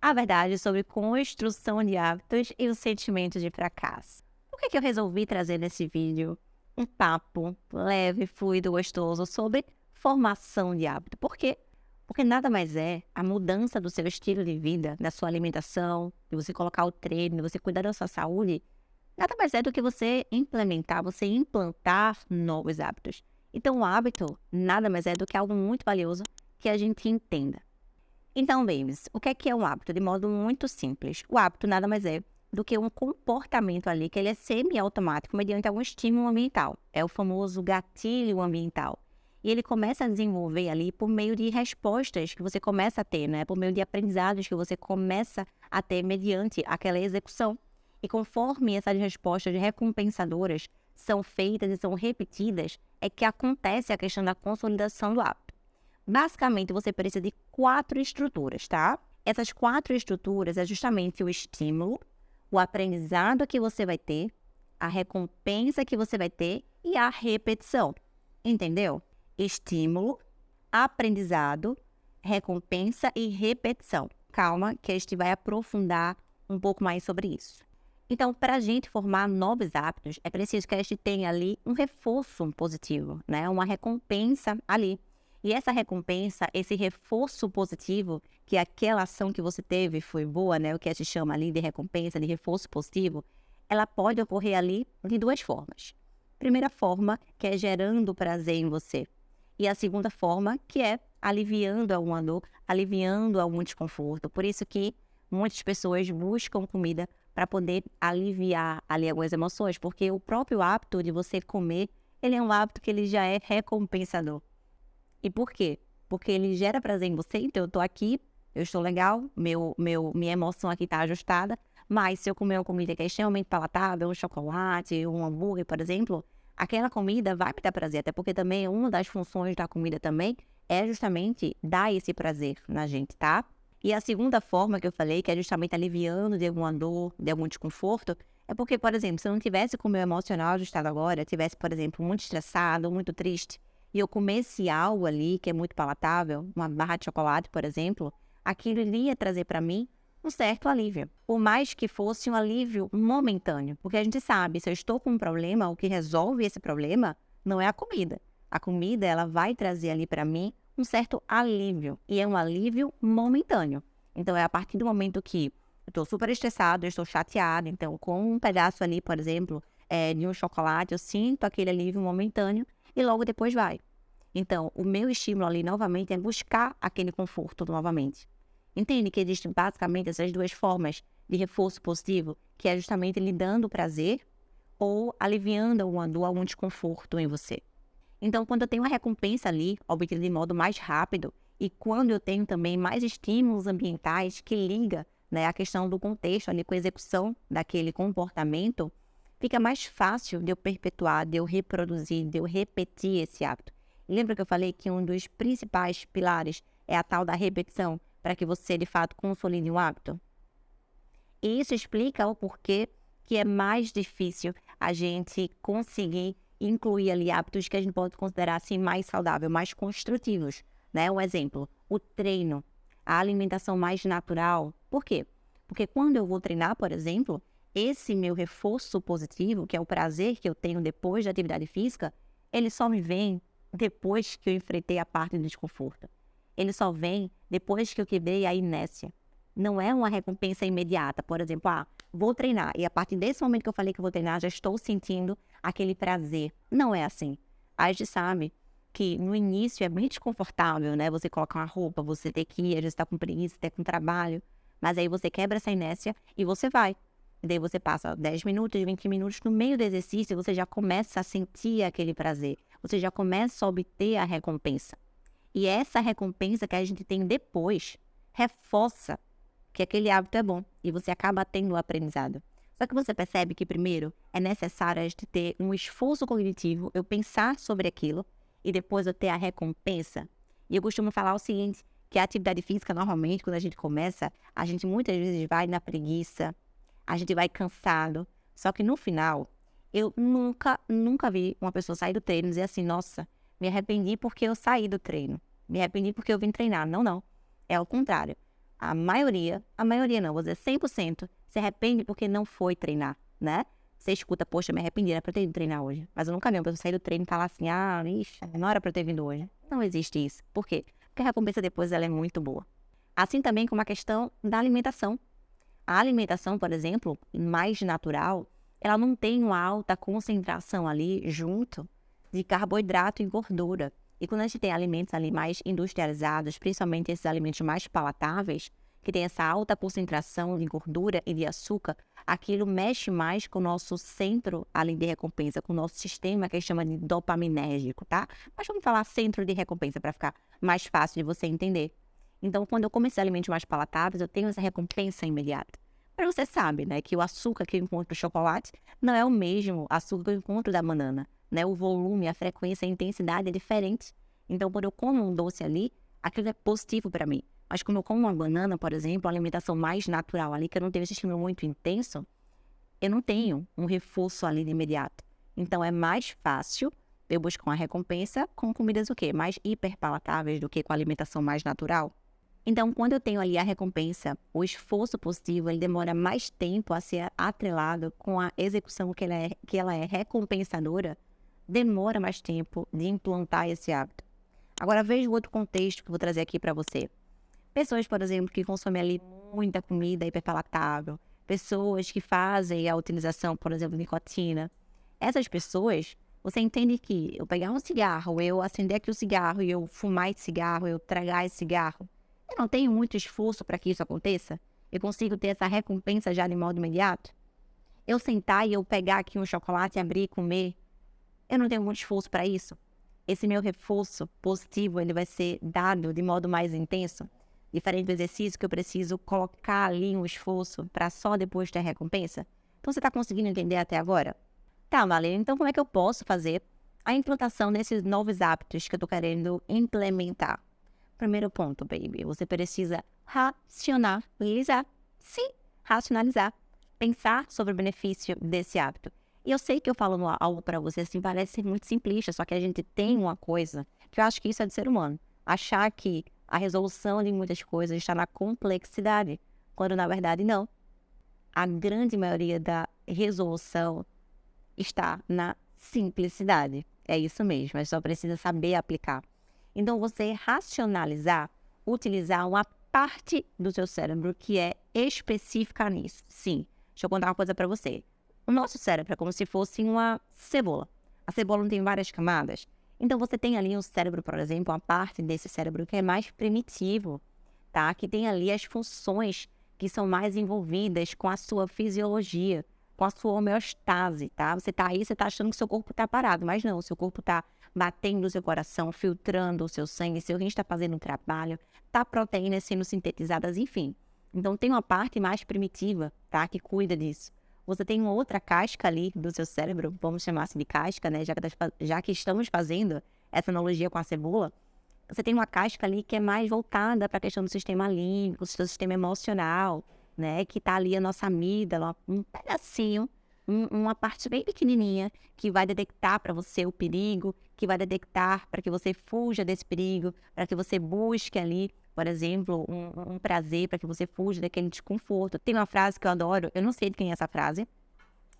a verdade sobre construção de hábitos e o sentimento de fracasso. Por que eu resolvi trazer nesse vídeo um papo leve, fluido, gostoso sobre formação de hábito? Por quê? Porque nada mais é a mudança do seu estilo de vida, da sua alimentação, de você colocar o treino, de você cuidar da sua saúde, nada mais é do que você implementar, você implantar novos hábitos. Então, o hábito nada mais é do que algo muito valioso que a gente entenda. Então, babies, o que é um hábito? De modo muito simples. O hábito nada mais é do que um comportamento ali que ele é semi-automático mediante algum estímulo ambiental. É o famoso gatilho ambiental. E ele começa a desenvolver ali por meio de respostas que você começa a ter, né? Por meio de aprendizados que você começa a ter mediante aquela execução. E conforme essas respostas recompensadoras são feitas e são repetidas, é que acontece a questão da consolidação do hábito. Basicamente, você precisa de 4 estruturas, tá? Essas 4 estruturas é justamente o estímulo, o aprendizado que você vai ter, a recompensa que você vai ter e a repetição. Entendeu? Estímulo, aprendizado, recompensa e repetição. Calma, que a gente vai aprofundar um pouco mais sobre isso. Então, para a gente formar novos hábitos, é preciso que a gente tenha ali um reforço positivo, né? Uma recompensa ali. E essa recompensa, esse reforço positivo, que aquela ação que você teve foi boa, né? O que a gente chama ali de recompensa, de reforço positivo, ela pode ocorrer ali de 2 formas. Primeira forma, que é gerando prazer em você. E a segunda forma, que é aliviando alguma dor, aliviando algum desconforto. Por isso que muitas pessoas buscam comida para poder aliviar ali algumas emoções, porque o próprio hábito de você comer, ele é um hábito que ele já é recompensador. E por quê? Porque ele gera prazer em você, então eu tô aqui, eu estou legal, minha emoção aqui tá ajustada, mas se eu comer uma comida que é extremamente palatável, um chocolate, um hambúrguer, por exemplo, aquela comida vai me dar prazer, até porque também uma das funções da comida também é justamente dar esse prazer na gente, tá? E a segunda forma que eu falei, que é justamente aliviando de alguma dor, de algum desconforto, é porque, por exemplo, se eu não tivesse com o meu emocional ajustado agora, tivesse, por exemplo, muito estressado, muito triste, e eu comesse algo ali que é muito palatável, uma barra de chocolate, por exemplo, aquilo iria trazer para mim um certo alívio. Por mais que fosse um alívio momentâneo. Porque a gente sabe, se eu estou com um problema, o que resolve esse problema não é a comida. A comida, ela vai trazer ali para mim um certo alívio. E é um alívio momentâneo. Então, é a partir do momento que eu estou super estressado, eu estou chateado. Então, com um pedaço ali, por exemplo, de um chocolate, eu sinto aquele alívio momentâneo e logo depois vai. Então, o meu estímulo ali, novamente, é buscar aquele conforto novamente. Entende que existem basicamente essas 2 formas de reforço positivo, que é justamente lhe dando prazer ou aliviando alguma dor, algum desconforto em você. Então, quando eu tenho uma recompensa ali, obtida de modo mais rápido, e quando eu tenho também mais estímulos ambientais que liga, né, a questão do contexto ali com a execução daquele comportamento, fica mais fácil de eu perpetuar, de eu reproduzir, de eu repetir esse hábito. E lembra que eu falei que um dos principais pilares é a tal da repetição, para que você, de fato, consolide um hábito? E isso explica o porquê que é mais difícil a gente conseguir incluir ali hábitos que a gente pode considerar assim mais saudáveis, mais construtivos, né? Um exemplo, o treino, a alimentação mais natural. Por quê? Porque quando eu vou treinar, por exemplo, esse meu reforço positivo, que é o prazer que eu tenho depois da atividade física, ele só me vem depois que eu enfrentei a parte do desconforto. Ele só vem depois que eu quebrei a inércia. Não é uma recompensa imediata. Por exemplo, vou treinar e a partir desse momento que eu falei que eu vou treinar, já estou sentindo aquele prazer. Não é assim. A gente sabe que no início é bem desconfortável, né? Você colocar uma roupa, você ter que ir, às vezes está com preguiça, está com trabalho. Mas aí você quebra essa inércia e você vai. E daí você passa 10 minutos, 20 minutos, no meio do exercício você já começa a sentir aquele prazer. Você já começa a obter a recompensa. E essa recompensa que a gente tem depois reforça que aquele hábito é bom e você acaba tendo o aprendizado. Só que você percebe que primeiro é necessário a gente ter um esforço cognitivo, eu pensar sobre aquilo e depois eu ter a recompensa. E eu costumo falar o seguinte, que a atividade física normalmente quando a gente começa, a gente muitas vezes vai na preguiça, a gente vai cansado, só que no final eu nunca vi uma pessoa sair do treino e dizer assim, nossa, me arrependi porque eu saí do treino, me arrependi porque eu vim treinar. Não, é o contrário. a maioria não, vou dizer 100%, se arrepende porque não foi treinar, né? Você escuta, poxa, me arrependi, era pra eu ter ido treinar hoje. Mas eu nunca vi uma pessoa sair do treino e falar assim, ixi, não era pra eu ter vindo hoje. Não existe isso. Por quê? Porque a recompensa depois ela é muito boa. Assim também como a questão da alimentação. A alimentação, por exemplo, mais natural, ela não tem uma alta concentração ali junto de carboidrato e gordura. E quando a gente tem alimentos ali mais industrializados, principalmente esses alimentos mais palatáveis, que tem essa alta concentração de gordura e de açúcar, aquilo mexe mais com o nosso centro ali de recompensa, com o nosso sistema que a gente chama de dopaminérgico, tá? Mas vamos falar centro de recompensa para ficar mais fácil de você entender. Então, quando eu como esses alimentos mais palatáveis, eu tenho essa recompensa imediata. Mas você sabe, né, que o açúcar que eu encontro no chocolate não é o mesmo açúcar que eu encontro da banana, né? O volume, a frequência, a intensidade é diferente. Então, quando eu como um doce ali, aquilo é positivo para mim. Mas quando eu como uma banana, por exemplo, uma alimentação mais natural ali, que eu não tenho esse estímulo muito intenso, eu não tenho um reforço ali de imediato. Então, é mais fácil eu buscar uma recompensa com comidas o quê? Mais hiperpalatáveis do que com a alimentação mais natural. Então, quando eu tenho ali a recompensa, o esforço positivo, ele demora mais tempo a ser atrelado com a execução que ela é recompensadora, demora mais tempo de implantar esse hábito. Agora, veja o outro contexto que eu vou trazer aqui para você. Pessoas, por exemplo, que consomem ali muita comida hiperpalatável, pessoas que fazem a utilização, por exemplo, de nicotina. Essas pessoas, você entende que eu pegar um cigarro, eu acender aqui o cigarro e eu fumar esse cigarro, eu tragar esse cigarro, eu não tenho muito esforço para que isso aconteça? Eu consigo ter essa recompensa já de modo imediato? Eu sentar e eu pegar aqui um chocolate, abrir e comer, eu não tenho muito esforço para isso? Esse meu reforço positivo, ele vai ser dado de modo mais intenso? Diferente do exercício que eu preciso colocar ali um esforço para só depois ter a recompensa? Então, você está conseguindo entender até agora? Tá, Marlene, então como é que eu posso fazer a implantação desses novos hábitos que eu estou querendo implementar? Primeiro ponto, baby, você precisa racionalizar. Sim, racionalizar. Pensar sobre o benefício desse hábito. E eu sei que eu falo algo para você assim, parece ser muito simplista, só que a gente tem uma coisa que eu acho que isso é de ser humano. Achar que a resolução de muitas coisas está na complexidade, quando na verdade não. A grande maioria da resolução está na simplicidade. É isso mesmo, mas só precisa saber aplicar. Então, você racionalizar, utilizar uma parte do seu cérebro que é específica nisso. Sim, deixa eu contar uma coisa para você. O nosso cérebro é como se fosse uma cebola. A cebola não tem várias camadas. Então, você tem ali um cérebro, por exemplo, uma parte desse cérebro que é mais primitivo, tá? Que tem ali as funções que são mais envolvidas com a sua fisiologia, com a sua homeostase, tá? Você tá aí, você tá achando que seu corpo tá parado, mas não, seu corpo tá batendo o seu coração, filtrando o seu sangue, seu rim está fazendo um trabalho, tá proteínas sendo sintetizadas, enfim. Então, tem uma parte mais primitiva, tá? Que cuida disso. Você tem uma outra casca ali do seu cérebro, vamos chamar assim de casca, né? Já que estamos fazendo essa analogia com a cebola, você tem uma casca ali que é mais voltada para a questão do sistema límbico, do seu sistema emocional, né? Que tá ali a nossa amígdala, um pedacinho, uma parte bem pequenininha que vai detectar para você o perigo, que vai detectar para que você fuja desse perigo, para que você busque ali, por exemplo, um prazer, para que você fuja daquele desconforto. Tem uma frase que eu adoro, eu não sei de quem é essa frase,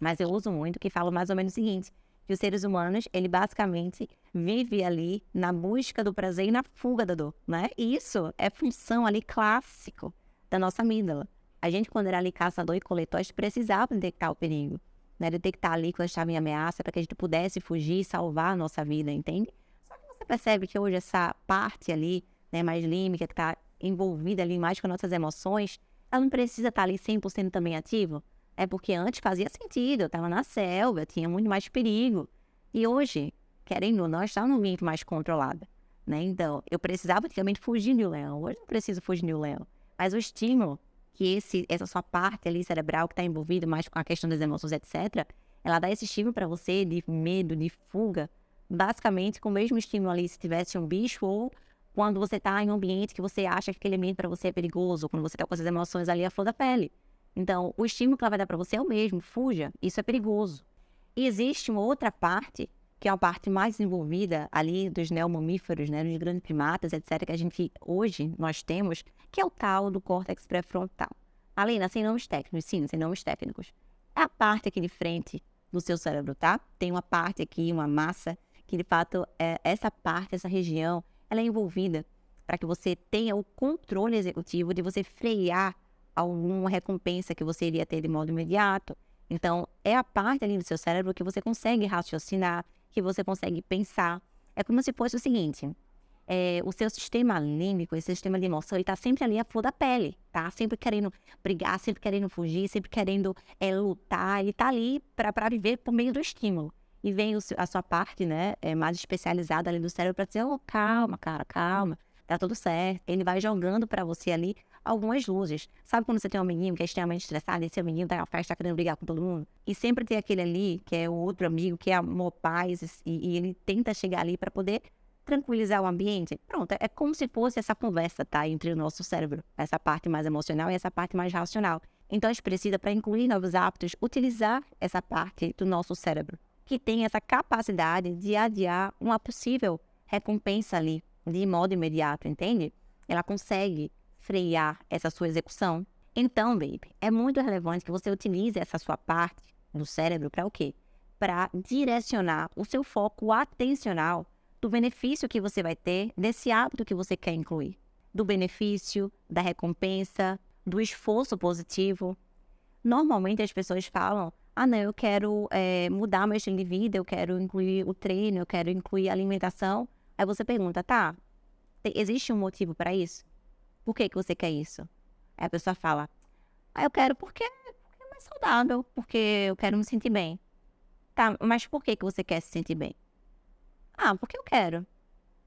mas eu uso muito, que fala mais ou menos o seguinte, que os seres humanos, ele basicamente vive ali na busca do prazer e na fuga da dor, né? E isso é função ali clássico da nossa amígdala. A gente, quando era ali caçador e coletor, a gente precisava detectar o perigo, né? Detectar ali quando estava em ameaça para que a gente pudesse fugir e salvar a nossa vida, entende? Só que você percebe que hoje essa parte ali, né, mais límbica, que está envolvida ali mais com nossas emoções, ela não precisa estar ali 100% também ativo. É porque antes fazia sentido, eu estava na selva, eu tinha muito mais perigo. E hoje, querendo ou não, está num ambiente mais controlado, né? Então, eu precisava antigamente fugir de um leão, hoje não preciso fugir de um leão. Mas o estímulo que essa sua parte ali cerebral que está envolvida mais com a questão das emoções, etc., ela dá esse estímulo para você de medo, de fuga, basicamente com o mesmo estímulo ali se tivesse um bicho ou quando você está em um ambiente que você acha que aquele ambiente para você é perigoso, quando você está com essas emoções ali à flor da pele. Então, o estímulo que ela vai dar para você é o mesmo, fuja, isso é perigoso. E existe uma outra parte, que é a parte mais envolvida ali dos neomamíferos, né, dos grandes primatas, etc., que a gente hoje nós temos, que é o tal do córtex pré-frontal. Além, sem nomes técnicos, sim, sem nomes técnicos. É a parte aqui de frente do seu cérebro, tá? Tem uma parte aqui, uma massa, que de fato, essa parte, essa região, ela é envolvida para que você tenha o controle executivo de você frear alguma recompensa que você iria ter de modo imediato. Então, é a parte ali do seu cérebro que você consegue raciocinar, que você consegue pensar. É como se fosse o seguinte, o seu sistema límbico, esse sistema de emoção, ele está sempre ali à flor da pele, tá? Sempre querendo brigar, sempre querendo fugir, sempre querendo lutar. Ele está ali para viver por meio do estímulo. E vem a sua parte, né, mais especializada ali do cérebro para dizer, calma, cara, calma, tá tudo certo. Ele vai jogando para você ali algumas luzes. Sabe quando você tem um menino que é extremamente estressado e seu menino tá na festa, tá querendo brigar com todo mundo? E sempre tem aquele ali, que é o outro amigo, que é amor, paz, e ele tenta chegar ali para poder tranquilizar o ambiente. Pronto, é como se fosse essa conversa, tá? Entre o nosso cérebro, essa parte mais emocional e essa parte mais racional. Então, a gente precisa, para incluir novos hábitos, utilizar essa parte do nosso cérebro, que tem essa capacidade de adiar uma possível recompensa ali, de modo imediato, entende? Ela consegue frear essa sua execução. Então, baby, é muito relevante que você utilize essa sua parte do cérebro para o quê? Para direcionar o seu foco atencional do benefício que você vai ter desse hábito que você quer incluir. Do benefício, da recompensa, do esforço positivo. Normalmente as pessoas falam, não, eu quero mudar meu estilo de vida, eu quero incluir o treino, eu quero incluir a alimentação. Aí você pergunta, tá, existe um motivo para isso? Por que você quer isso? Aí a pessoa fala, eu quero porque é mais saudável, porque eu quero me sentir bem. Tá, mas por que você quer se sentir bem? Porque eu quero.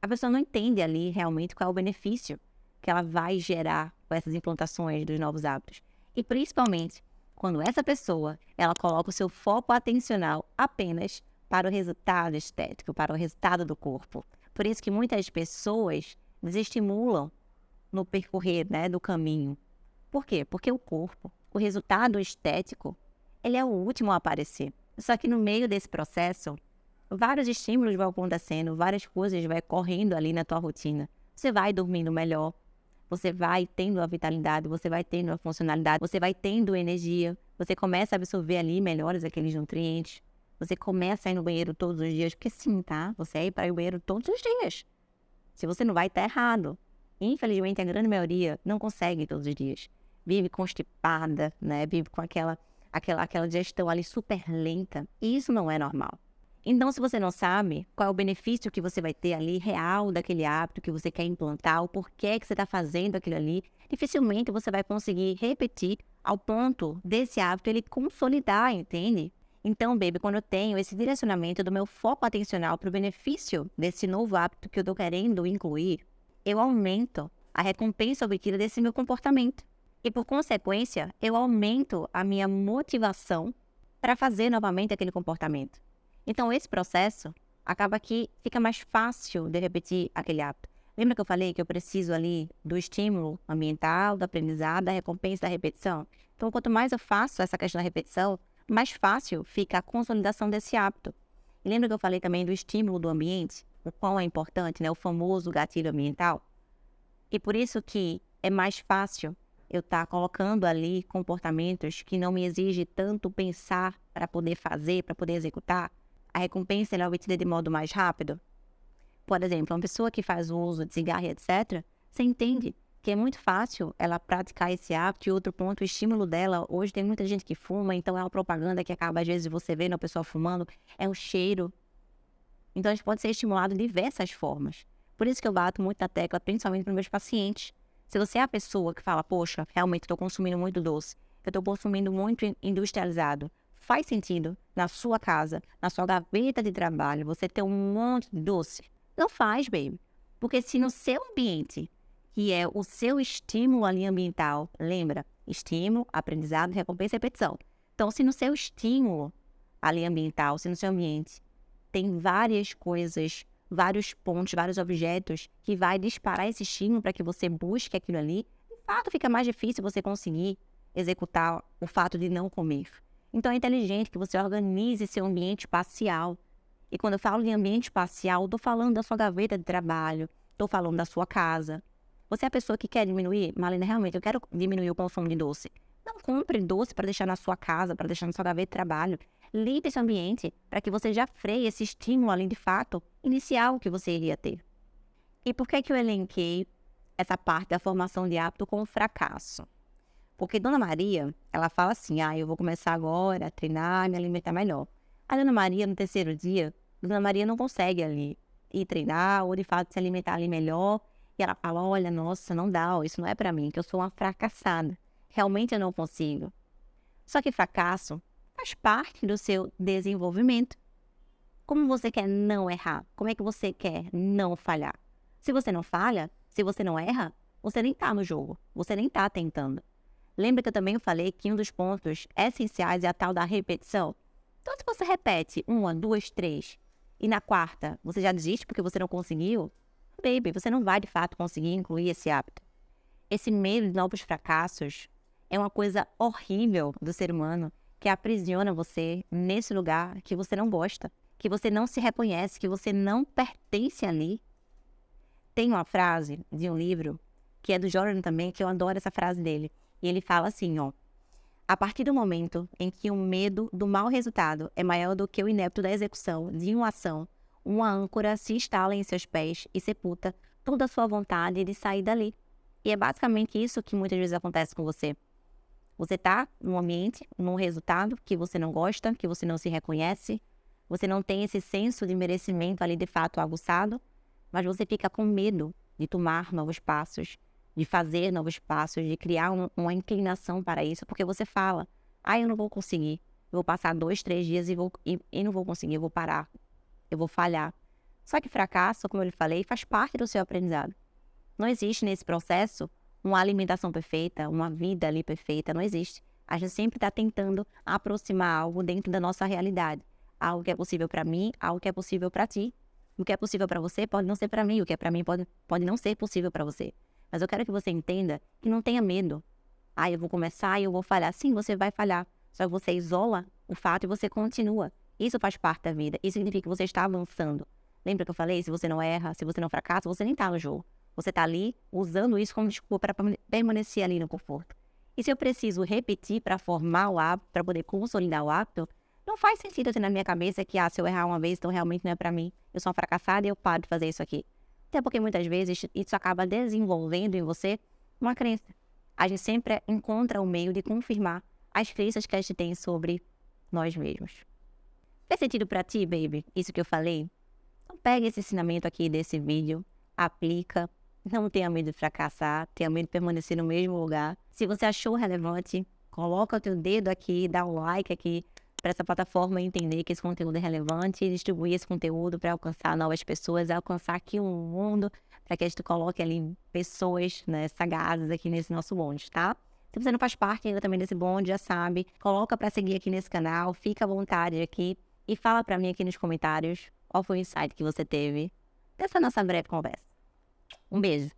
A pessoa não entende ali realmente qual é o benefício que ela vai gerar com essas implantações dos novos hábitos. E principalmente, quando essa pessoa, ela coloca o seu foco atencional apenas para o resultado estético, para o resultado do corpo. Por isso que muitas pessoas desestimulam no percorrer, né, do caminho. Por quê? Porque o corpo, o resultado estético, ele é o último a aparecer. Só que no meio desse processo, vários estímulos vão acontecendo, várias coisas vão correndo ali na tua rotina. Você vai dormindo melhor, você vai tendo a vitalidade, você vai tendo a funcionalidade, você vai tendo energia, você começa a absorver ali melhores aqueles nutrientes, você começa a ir no banheiro todos os dias, porque sim, tá? Você é ir para o banheiro todos os dias. Se você não vai, tá errado. Infelizmente, a grande maioria não consegue todos os dias. Vive constipada, né? Vive com aquela digestão ali super lenta. E isso não é normal. Então, se você não sabe qual é o benefício que você vai ter ali real daquele hábito que você quer implantar, o porquê que você está fazendo aquilo ali, dificilmente você vai conseguir repetir ao ponto desse hábito ele consolidar, entende? Então, baby, quando eu tenho esse direcionamento do meu foco atencional para o benefício desse novo hábito que eu estou querendo incluir, eu aumento a recompensa obtida desse meu comportamento. E, por consequência, eu aumento a minha motivação para fazer novamente aquele comportamento. Então, esse processo acaba que fica mais fácil de repetir aquele hábito. Lembra que eu falei que eu preciso ali do estímulo ambiental, do aprendizado, da recompensa, da repetição? Então, quanto mais eu faço essa questão da repetição, mais fácil fica a consolidação desse hábito. E lembra que eu falei também do estímulo do ambiente? O quão é importante, né? O famoso gatilho ambiental. E por isso que é mais fácil eu estar colocando ali comportamentos que não me exigem tanto pensar para poder fazer, para poder executar. A recompensa é obtida de modo mais rápido. Por exemplo, uma pessoa que faz o uso de cigarro, etc., você entende que é muito fácil ela praticar esse hábito. E outro ponto, o estímulo dela, hoje tem muita gente que fuma, então é uma propaganda que acaba, às vezes, você vendo a pessoa fumando, é o cheiro. Então, a gente pode ser estimulado de diversas formas. Por isso que eu bato muito na tecla, principalmente para os meus pacientes. Se você é a pessoa que fala, poxa, realmente estou consumindo muito doce, eu estou consumindo muito industrializado, faz sentido na sua casa, na sua gaveta de trabalho, você ter um monte de doce? Não faz, baby. Porque se no seu ambiente, que é o seu estímulo ali ambiental, lembra? Estímulo, aprendizado, recompensa e repetição. Então, se no seu estímulo ali ambiental, se no seu ambiente tem várias coisas, vários pontos, vários objetos que vai disparar esse estímulo para que você busque aquilo ali, de fato fica mais difícil você conseguir executar o fato de não comer. Então é inteligente que você organize seu ambiente espacial E quando eu falo de ambiente espacial, estou falando da sua gaveta de trabalho, estou falando da sua casa. Você é a pessoa que quer diminuir? Marlene, realmente, eu quero diminuir o consumo de doce. Não compre doce para deixar na sua casa, para deixar na sua gaveta de trabalho. Limpe esse ambiente para que você já freie esse estímulo ali de fato inicial que você iria ter. E por que eu elenquei essa parte da formação de hábito com o fracasso? Porque Dona Maria, ela fala assim, eu vou começar agora a treinar, me alimentar melhor. A Dona Maria, no terceiro dia, Dona Maria não consegue ali ir treinar ou de fato se alimentar ali melhor. E ela fala, olha, nossa, não dá, isso não é pra mim, que eu sou uma fracassada. Realmente eu não consigo. Só que fracasso faz parte do seu desenvolvimento. Como você quer não errar? Como é que você quer não falhar? Se você não falha, se você não erra, você nem tá no jogo, você nem tá tentando. Lembra que eu também falei que um dos pontos essenciais é a tal da repetição? Então, se você repete uma, duas, três, e na quarta você já desiste porque você não conseguiu, baby, você não vai de fato conseguir incluir esse hábito. Esse medo de novos fracassos é uma coisa horrível do ser humano que aprisiona você nesse lugar que você não gosta, que você não se reconhece, que você não pertence ali. Tem uma frase de um livro que é do Jordan também, que eu adoro essa frase dele. E ele fala assim, a partir do momento em que o medo do mau resultado é maior do que o inepto da execução de uma ação, uma âncora se instala em seus pés e sepulta toda a sua vontade de sair dali. E é basicamente isso que muitas vezes acontece com você. Você está num ambiente, num resultado que você não gosta, que você não se reconhece, você não tem esse senso de merecimento ali de fato aguçado, mas você fica com medo de tomar novos passos, de fazer novos passos, de criar uma inclinação para isso, porque você fala, eu não vou conseguir, eu vou passar 2, 3 dias e não vou conseguir, eu vou parar, eu vou falhar. Só que fracasso, como eu lhe falei, faz parte do seu aprendizado. Não existe nesse processo uma alimentação perfeita, uma vida ali perfeita, não existe. A gente sempre está tentando aproximar algo dentro da nossa realidade. Algo que é possível para mim, algo que é possível para ti. O que é possível para você pode não ser para mim, o que é para mim pode não ser possível para você. Mas eu quero que você entenda que não tenha medo. Eu vou começar e eu vou falhar. Sim, você vai falhar. Só que você isola o fato e você continua. Isso faz parte da vida. Isso significa que você está avançando. Lembra que eu falei? Se você não erra, se você não fracassa, você nem está no jogo. Você está ali usando isso como desculpa para permanecer ali no conforto. E se eu preciso repetir para formar o hábito, para poder consolidar o hábito, não faz sentido ter na minha cabeça que, se eu errar uma vez, então realmente não é para mim. Eu sou uma fracassada e eu paro de fazer isso aqui. Até porque muitas vezes isso acaba desenvolvendo em você uma crença. A gente sempre encontra o meio de confirmar as crenças que a gente tem sobre nós mesmos. Fez sentido para ti, baby, isso que eu falei? Então pega esse ensinamento aqui desse vídeo, aplica, não tenha medo de fracassar, tenha medo de permanecer no mesmo lugar. Se você achou relevante, coloca o teu dedo aqui, dá um like aqui para essa plataforma entender que esse conteúdo é relevante e distribuir esse conteúdo para alcançar novas pessoas, alcançar aqui um mundo, para que a gente coloque ali pessoas, né, sagazes aqui nesse nosso bonde, tá? Se você não faz parte ainda também desse bonde, já sabe, coloca para seguir aqui nesse canal, fica à vontade aqui e fala para mim aqui nos comentários qual foi o insight que você teve dessa nossa breve conversa. Um beijo!